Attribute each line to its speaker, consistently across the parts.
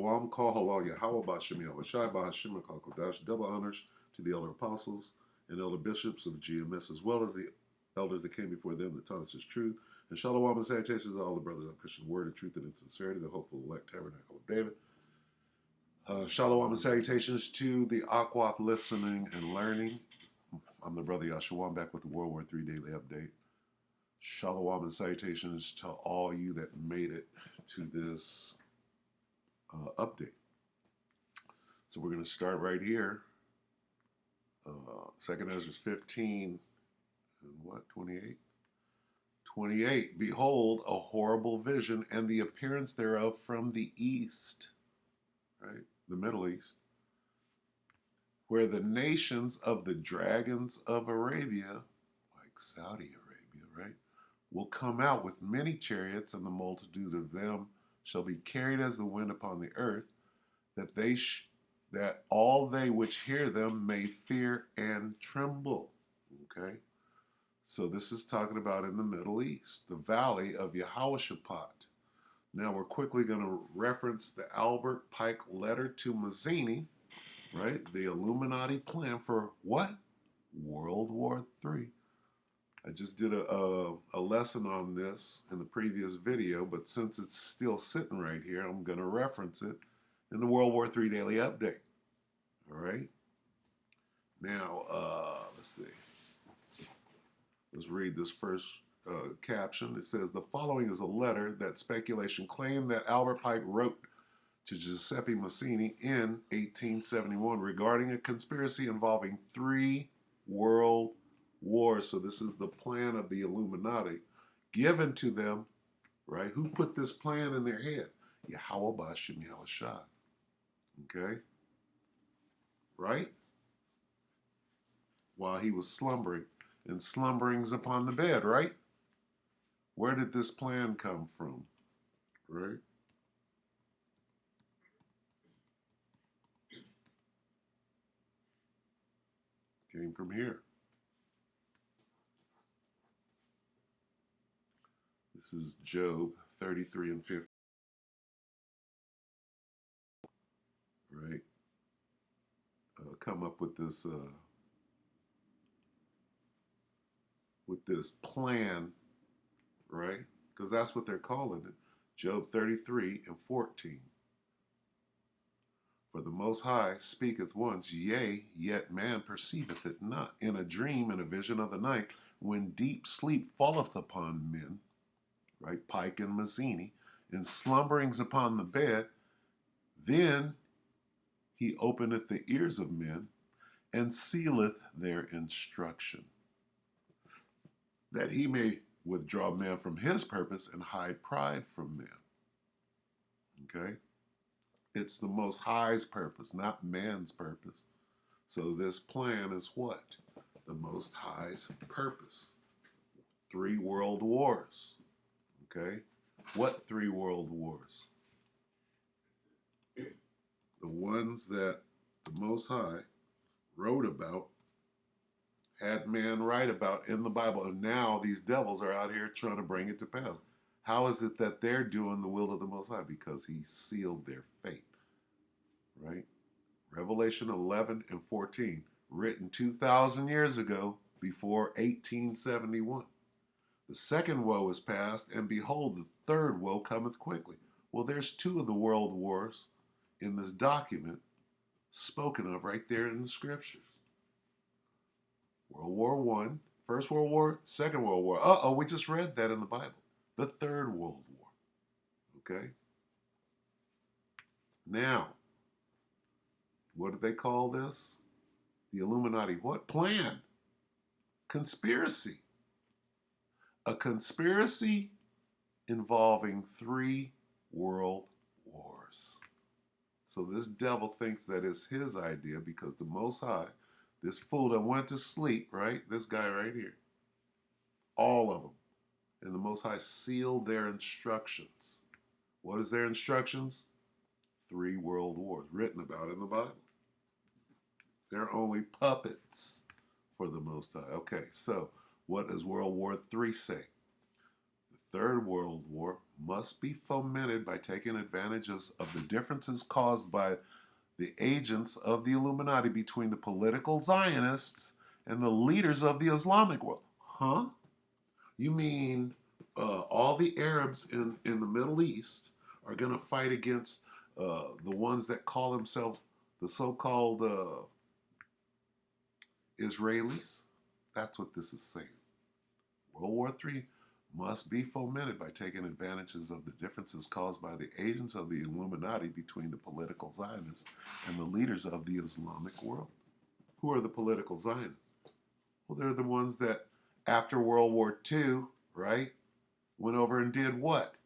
Speaker 1: Wam call halal Yahweh Bashim Yahweh Shai Bahashim Kodash. Double honors to the elder apostles and elder bishops of GMS, as well as the elders that came before them that taught us his truth. And shalom and salutations to all the brothers of Christian word of truth and in sincerity, the hopeful elect tabernacle of David. Shalom and salutations to the Aquath listening and learning. I'm the brother Yahshua. I'm back with the World War III Daily Update. Shalom and salutations to all you that made it to this update. So we're going to start right here. 2nd Ezra 15 and what, 28? 28. Behold, a horrible vision and the appearance thereof from the east, right? The Middle East, where the nations of the dragons of Arabia, like Saudi Arabia, right, will come out with many chariots, and the multitude of them shall be carried as the wind upon the earth, that all they which hear them may fear and tremble. Okay? So this is talking about in the Middle East, the valley of Yehoshaphat. Now we're quickly going to reference the Albert Pike letter to Mazzini, right? The Illuminati plan for what? World War III. I just did a lesson on this in the previous video, but since it's still sitting right here, I'm going to reference it in the World War III Daily Update. All right? Now, let's see. Let's read this first caption. It says, the following is a letter that speculation claimed that Albert Pike wrote to Giuseppe Mazzini in 1871 regarding a conspiracy involving 3 world wars. So this is the plan of the Illuminati given to them, right? Who put this plan in their head? Yahweh Bashim Yahweh Shai. Okay? Right? While he was slumbering. And slumberings upon the bed, right? Where did this plan come from? Right? Came from here. This is Job 33 and 50. Right? Come up with this plan, right? Because that's what they're calling it. Job 33 and 14. For the Most High speaketh once, yea, yet man perceiveth it not. In a dream, in a vision of the night, when deep sleep falleth upon men, right? Pike and Mazzini, in slumberings upon the bed, then he openeth the ears of men and sealeth their instruction, that he may withdraw man from his purpose and hide pride from men. Okay? It's the Most High's purpose, not man's purpose. So this plan is what? The Most High's purpose. 3 world wars. Okay? What 3 world wars? The ones that the Most High wrote about, had man write about in the Bible, and now these devils are out here trying to bring it to pass. How is it that they're doing the will of the Most High? Because he sealed their fate, right? Revelation 11 and 14, written 2,000 years ago, before 1871. The second woe is past, and behold, the third woe cometh quickly. Well, there's 2 of the world wars in this document spoken of right there in the scriptures. World War I, First World War, Second World War. We just read that in the Bible. The Third World War. Okay? Now, what do they call this? The Illuminati what? Plan. Conspiracy. A conspiracy involving 3 world wars. So this devil thinks that it's his idea because the Most High, this fool that went to sleep, right? This guy right here. All of them. And the Most High sealed their instructions. What is their instructions? 3 world wars written about in the Bible. They're only puppets for the Most High. Okay, so what does World War III say? Third World War must be fomented by taking advantages of the differences caused by the agents of the Illuminati between the political Zionists and the leaders of the Islamic world. Huh? You mean all the Arabs in the Middle East are going to fight against the ones that call themselves the so-called Israelis? That's what this is saying. World War III must be fomented by taking advantages of the differences caused by the agents of the Illuminati between the political Zionists and the leaders of the Islamic world. Who are the political Zionists? Well, they're the ones that after World War II, right, went over and did what?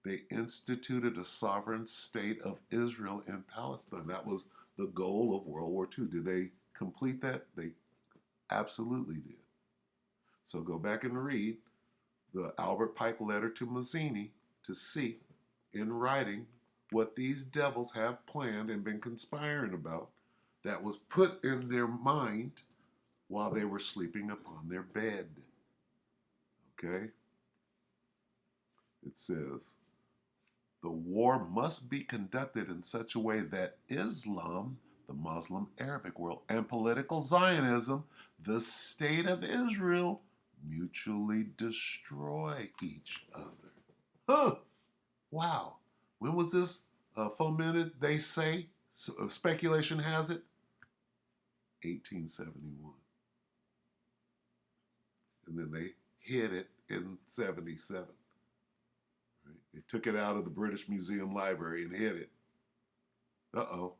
Speaker 1: They instituted a sovereign state of Israel in Palestine. That was the goal of World War II. Did they complete that? They absolutely did. So go back and read the Albert Pike letter to Mazzini to see in writing what these devils have planned and been conspiring about that was put in their mind while they were sleeping upon their bed. Okay? It says, the war must be conducted in such a way that Islam, the Muslim Arabic world, and political Zionism, the state of Israel, mutually destroy each other. Huh! Wow. When was this fomented? They say, speculation has it, 1871. And then they hid it in 77. Right? They took it out of the British Museum Library and hid it. Uh-oh.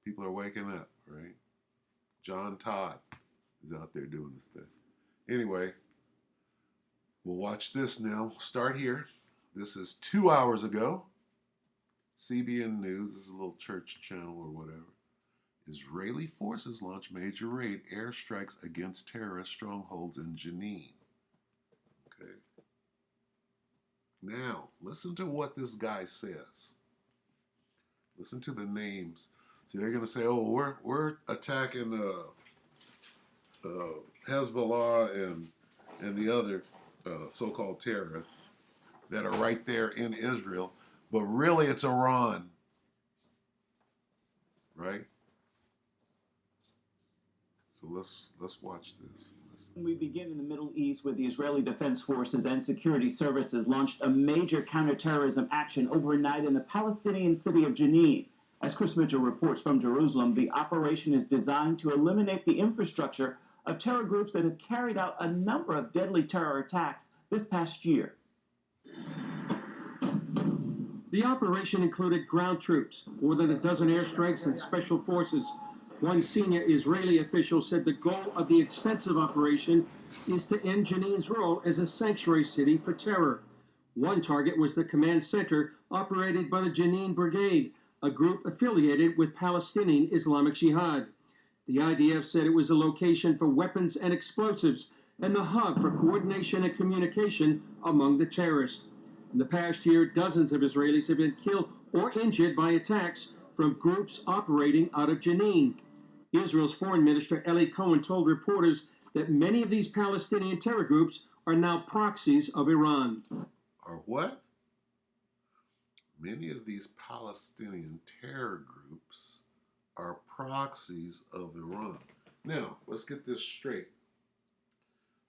Speaker 1: People are waking up, right? John Todd is out there doing this thing. Anyway, we'll watch this now. Start here. This is 2 hours ago. CBN News, this is a little church channel or whatever. Israeli forces launch major raid airstrikes against terrorist strongholds in Jenin. Okay. Now, listen to what this guy says. Listen to the names. See, they're going to say, oh, we're attacking Hezbollah and the other so-called terrorists that are right there in Israel. But really, it's Iran. Right? So let's watch this.
Speaker 2: We begin in the Middle East, where the Israeli Defense Forces and security services launched a major counterterrorism action overnight in the Palestinian city of Jenin. As Chris Mitchell reports from Jerusalem, the operation is designed to eliminate the infrastructure of terror groups that have carried out a number of deadly terror attacks this past year.
Speaker 3: The operation included ground troops, more than a dozen airstrikes, and special forces. One senior Israeli official said the goal of the extensive operation is to end Jenin's role as a sanctuary city for terror. One target was the command center operated by the Jenin Brigade, a group affiliated with Palestinian Islamic Jihad. The IDF said it was a location for weapons and explosives and the hub for coordination and communication among the terrorists. In the past year, dozens of Israelis have been killed or injured by attacks from groups operating out of Jenin. Israel's Foreign Minister Eli Cohen told reporters that many of these Palestinian terror groups are now proxies of Iran.
Speaker 1: Are what? Many of these Palestinian terror groups are proxies of Iran. Now, let's get this straight.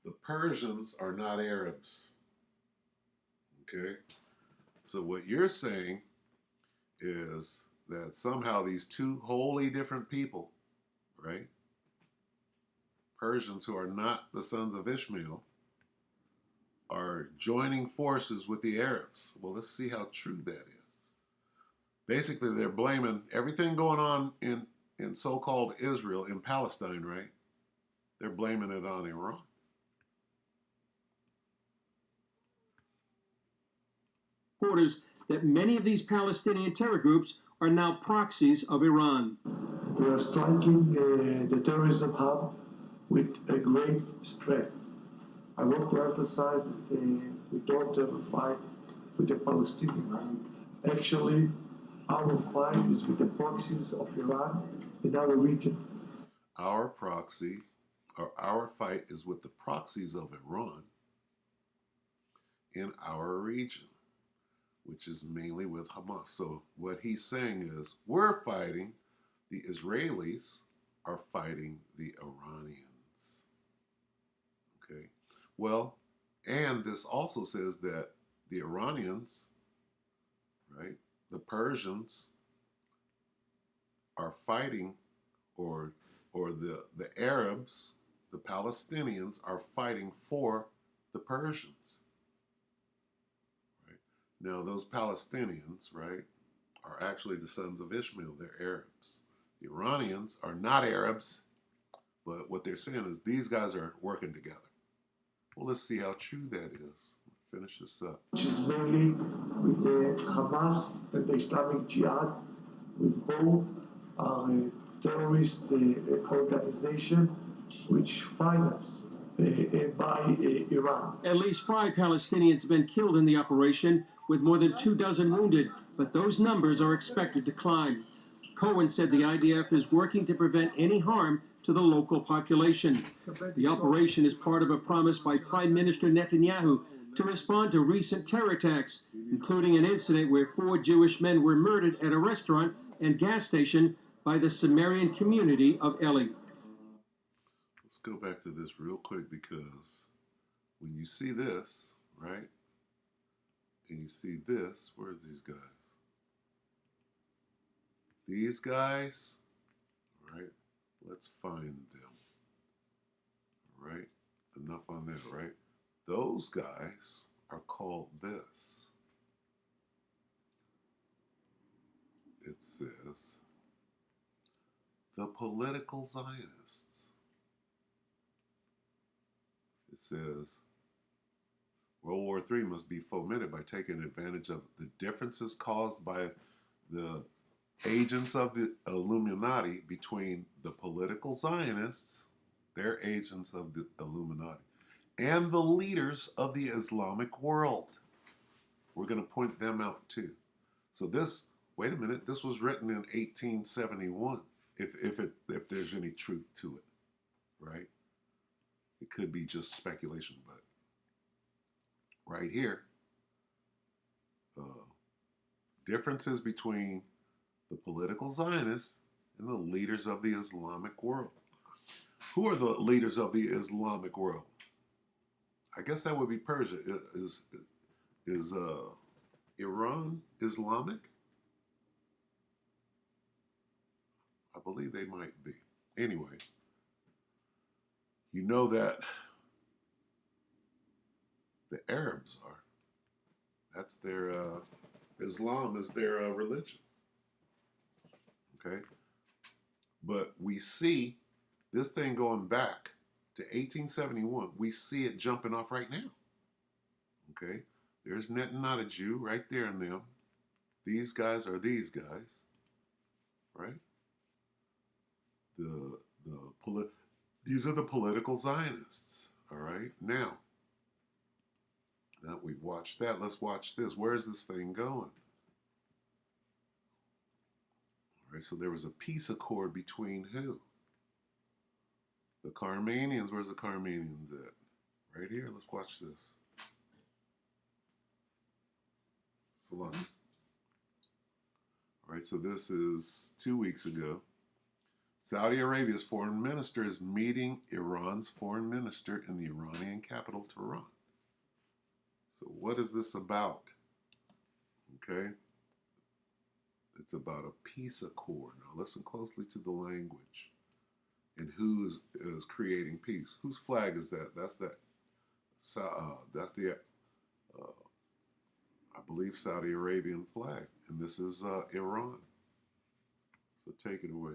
Speaker 1: The Persians are not Arabs. Okay? So what you're saying is that somehow these two wholly different people, right? Persians who are not the sons of Ishmael are joining forces with the Arabs. Well, let's see how true that is. Basically, they're blaming everything going on in so-called Israel, in Palestine, right? They're blaming it on Iran.
Speaker 3: Reporters that many of these Palestinian terror groups are now proxies of Iran.
Speaker 4: We are striking the terrorism hub with a great strength. I want to emphasize that we don't have a fight with the Palestinians. Actually, our fight is with the proxies of Iran in our region.
Speaker 1: Our fight is with the proxies of Iran in our region, which is mainly with Hamas. So what he's saying is we're fighting, the Israelis are fighting the Iranians. Okay. Well, and this also says that the Iranians, right, the Persians are fighting, or the Arabs, the Palestinians are fighting for the Persians. Right? Now those Palestinians, right, are actually the sons of Ishmael. They're Arabs. The Iranians are not Arabs, but what they're saying is these guys are working together. Well, let's see how true that is. Finish this up.
Speaker 4: Which is mainly with the Hamas and the Islamic Jihad, with both are a terrorist organization which financed by Iran.
Speaker 3: At least 5 Palestinians have been killed in the operation, with more than 24 wounded, but those numbers are expected to climb. Cohen said the IDF is working to prevent any harm to the local population. The operation is part of a promise by Prime Minister Netanyahu to respond to recent terror attacks, including an incident where 4 Jewish men were murdered at a restaurant and gas station by the Sumerian community of Eli.
Speaker 1: Let's go back to this real quick, because when you see this, right, and you see this, where's these guys? These guys, right, let's find them, right? Enough on that, right? Those guys are called this. It says the political Zionists. It says World War III must be fomented by taking advantage of the differences caused by the agents of the Illuminati between the political Zionists, they're agents of the Illuminati, and the leaders of the Islamic world. We're going to point them out too. So this, wait a minute, this was written in 1871, if there's any truth to it, right? It could be just speculation, but right here, differences between the political Zionists and the leaders of the Islamic world. Who are the leaders of the Islamic world? I guess that would be Persia. Is Iran Islamic? I believe they might be. Anyway, you know that the Arabs are. That's their, Islam is their religion. Okay? But we see this thing going back to 1871. We see it jumping off right now. Okay? There's not a Jew right there in them. These guys are these guys. Right? These are the political Zionists. All right? Now that we've watched that, let's watch this. Where is this thing going? All right, so there was a peace accord between who? The Carmanians. Where's the Carmanians at? Right here. Let's watch this. Salam. All right, so this is 2 weeks ago. Saudi Arabia's foreign minister is meeting Iran's foreign minister in the Iranian capital, Tehran. So what is this about? Okay. It's about a peace accord. Now listen closely to the language and who is creating peace. Whose flag is that? That's the I believe Saudi Arabian flag, and this is Iran. So take it away.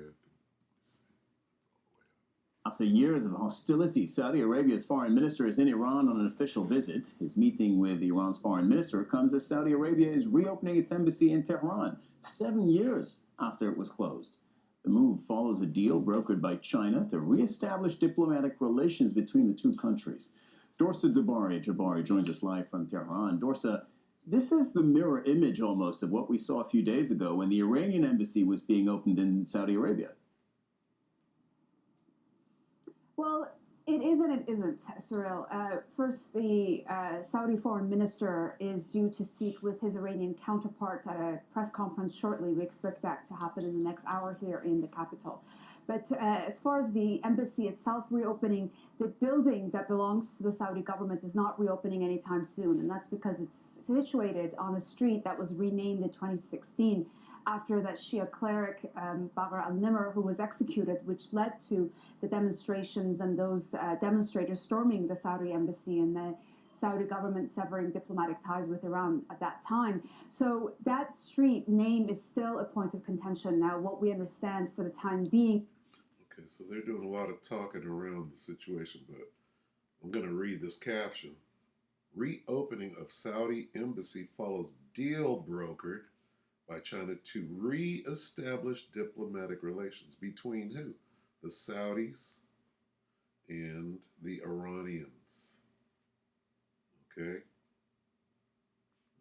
Speaker 2: After years of hostility, Saudi Arabia's foreign minister is in Iran on an official visit. His meeting with Iran's foreign minister comes as Saudi Arabia is reopening its embassy in Tehran 7 years after it was closed. The move follows a deal brokered by China to reestablish diplomatic relations between the two countries. Dorsa Jabari joins us live from Tehran. Dorsa, this is the mirror image almost of what we saw a few days ago when the Iranian embassy was being opened in Saudi Arabia.
Speaker 5: Well, It is and it isn't, Cyril. First, the Saudi foreign minister is due to speak with his Iranian counterpart at a press conference shortly. We expect that to happen in the next hour here in the capital. But as far as the embassy itself reopening, the building that belongs to the Saudi government is not reopening anytime soon. And that's because it's situated on a street that was renamed in 2016 after that Shia cleric, Bagher al-Nimr, who was executed, which led to the demonstrations and those demonstrators storming the Saudi embassy and the Saudi government severing diplomatic ties with Iran at that time. So that street name is still a point of contention. Now, what we understand for the time being.
Speaker 1: Okay, so they're doing a lot of talking around the situation, but I'm going to read this caption. Reopening of Saudi embassy follows deal brokered by China to re-establish diplomatic relations between who? The Saudis and the Iranians. Okay?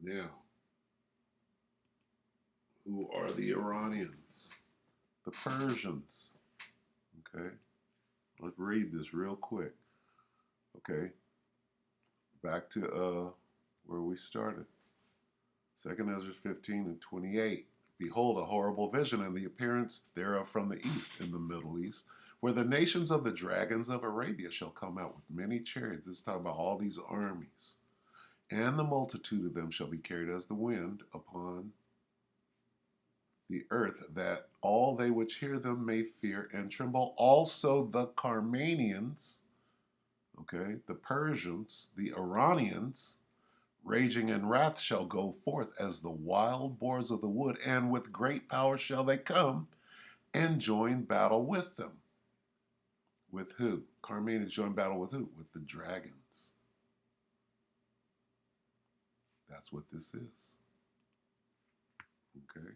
Speaker 1: Now, who are the Iranians? The Persians. Okay? Let's read this real quick. Okay? Back to where we started. 2nd Ezra 15 and 28. Behold, a horrible vision, and the appearance thereof from the east, in the Middle East, where the nations of the dragons of Arabia shall come out with many chariots. This is talking about all these armies. And the multitude of them shall be carried as the wind upon the earth, that all they which hear them may fear and tremble. Also the Carmanians, okay, the Persians, the Iranians, raging in wrath shall go forth as the wild boars of the wood, and with great power shall they come and join battle with them. With who? Carmanians join battle with who? With the dragons. That's what this is. Okay?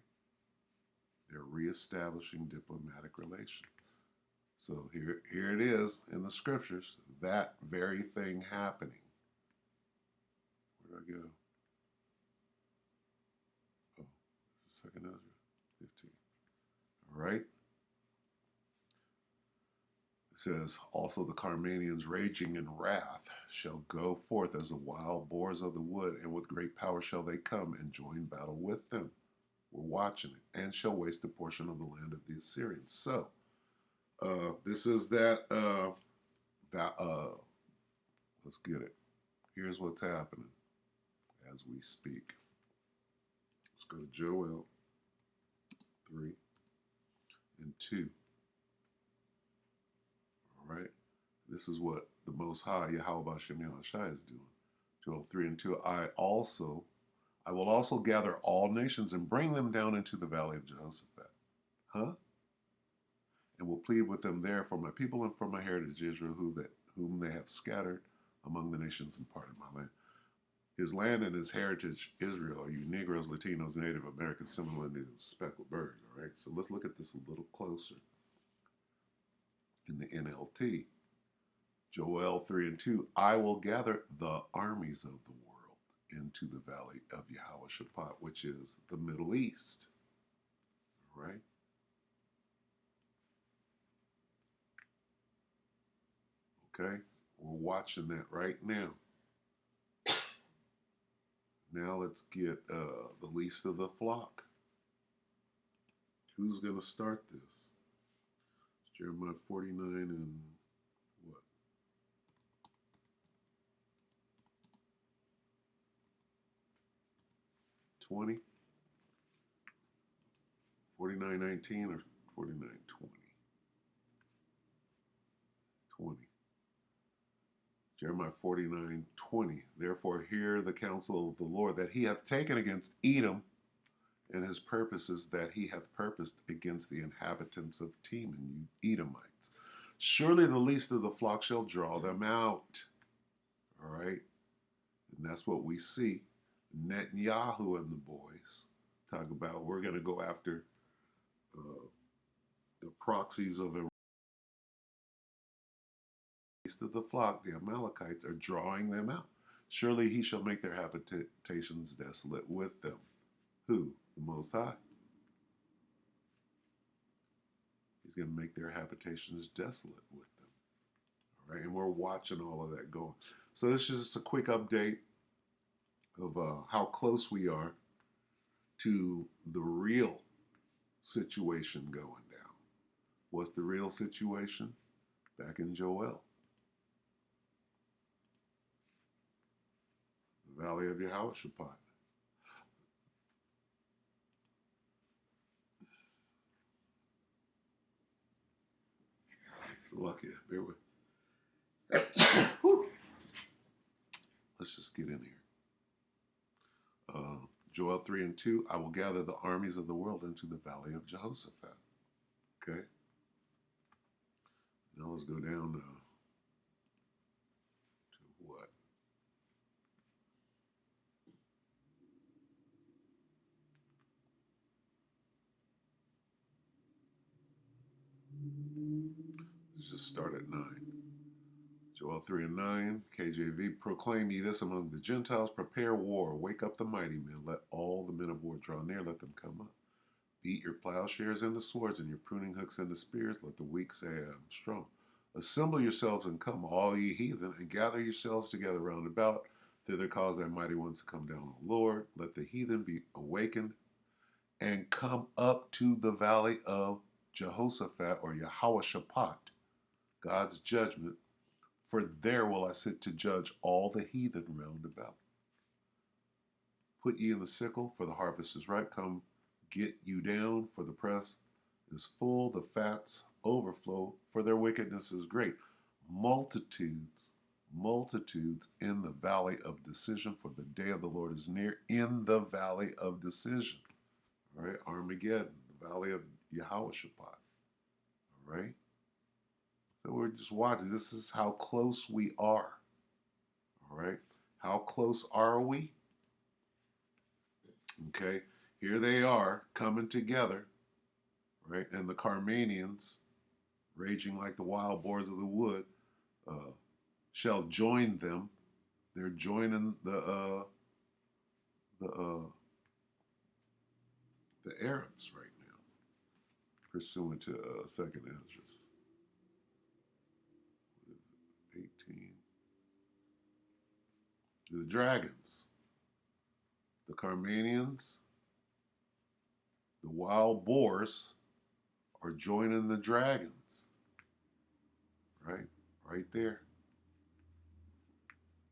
Speaker 1: They're reestablishing diplomatic relations. So here it is in the scriptures, that very thing happening. Where did I go? Oh, 2nd Ezra 15. All right. It says, also the Carmanians raging in wrath shall go forth as the wild boars of the wood, and with great power shall they come and join battle with them. We're watching it, and shall waste a portion of the land of the Assyrians. So, this is that, let's get it. Here's what's happening as we speak. Let's go to Joel 3 and 2. All right. This is what the Most High, Yahweh Bashem Yahushai, is doing. Joel 3 and 2. I will also gather all nations and bring them down into the valley of Jehoshaphat. Huh? And will plead with them there for my people and for my heritage Israel, whom they have scattered among the nations and parted my land. His land and his heritage, Israel, are you Negroes, Latinos, Native Americans, similar to speckled birds. All right, so let's look at this a little closer. In the NLT, Joel 3 and 2, I will gather the armies of the world into the valley of Yehoshaphat, which is the Middle East. All right? Okay? We're watching that right now. Now let's get the least of the flock. Who's going to start this? Jeremiah 49 and what? 20? 49:19 or 49:20? 20. Jeremiah 49:20. Therefore hear the counsel of the Lord that he hath taken against Edom, and his purposes that he hath purposed against the inhabitants of Teman, you Edomites. Surely the least of the flock shall draw them out. All right? And that's what we see. Netanyahu and the boys talk about we're going to go after the proxies of the least of the flock. The Amalekites are drawing them out. Surely he shall make their habitations desolate with them. Who? The Most High. He's going to make their habitations desolate with them. right? And we're watching all of that going. So this is just a quick update of how close we are to the real situation going down. What's the real situation? Back in Joel, the valley of Yehoshaphat. So lucky, bear with. Let's just get in here. Joel 3 and 2, I will gather the armies of the world into the valley of Jehoshaphat. Okay? Now let's go down to what? Let's just start at 9. Joel 3 and 9, KJV, proclaim ye this among the Gentiles, prepare war, wake up the mighty men, let all the men of war draw near, let them come up. Beat your plowshares into swords and your pruning hooks into spears, let the weak say, I am strong. Assemble yourselves and come, all ye heathen, and gather yourselves together round about, thither cause thy mighty ones to come down, O Lord. Let the heathen be awakened, and come up to the valley of Jehoshaphat, or Yehoshaphat, God's judgment, for there will I sit to judge all the heathen round about. Put ye in the sickle, for the harvest is ripe. Come, get you down, for the press is full, the fats overflow, for their wickedness is great. Multitudes, multitudes in the valley of decision, for the day of the Lord is near, in the valley of decision. All right, Armageddon, the valley of Yehoshaphat. All right. So we're just watching. This is how close we are. All right. How close are we? Okay. Here they are coming together, right? And the Carmanians, raging like the wild boars of the wood, shall join them. They're joining the Arabs right now, pursuant to Second Esdras. 18. The dragons, the Carmanians, the wild boars are joining the dragons, right? Right there.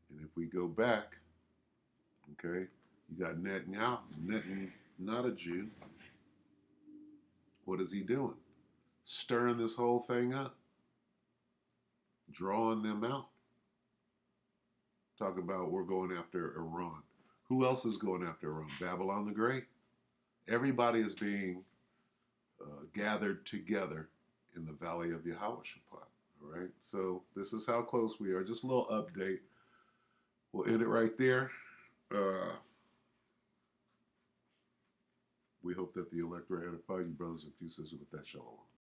Speaker 1: And if we go back, okay, you got Netanyahu, not a Jew. What is he doing? Stirring this whole thing up, drawing them out. Talk about we're going after Iran. Who else is going after Iran? Babylon the Great. Everybody is being gathered together in the valley of Yehoshaphat. All right. So this is how close we are. Just a little update. We'll end it right there. We hope that the elect will edify you, brothers and sisters, with that shalom.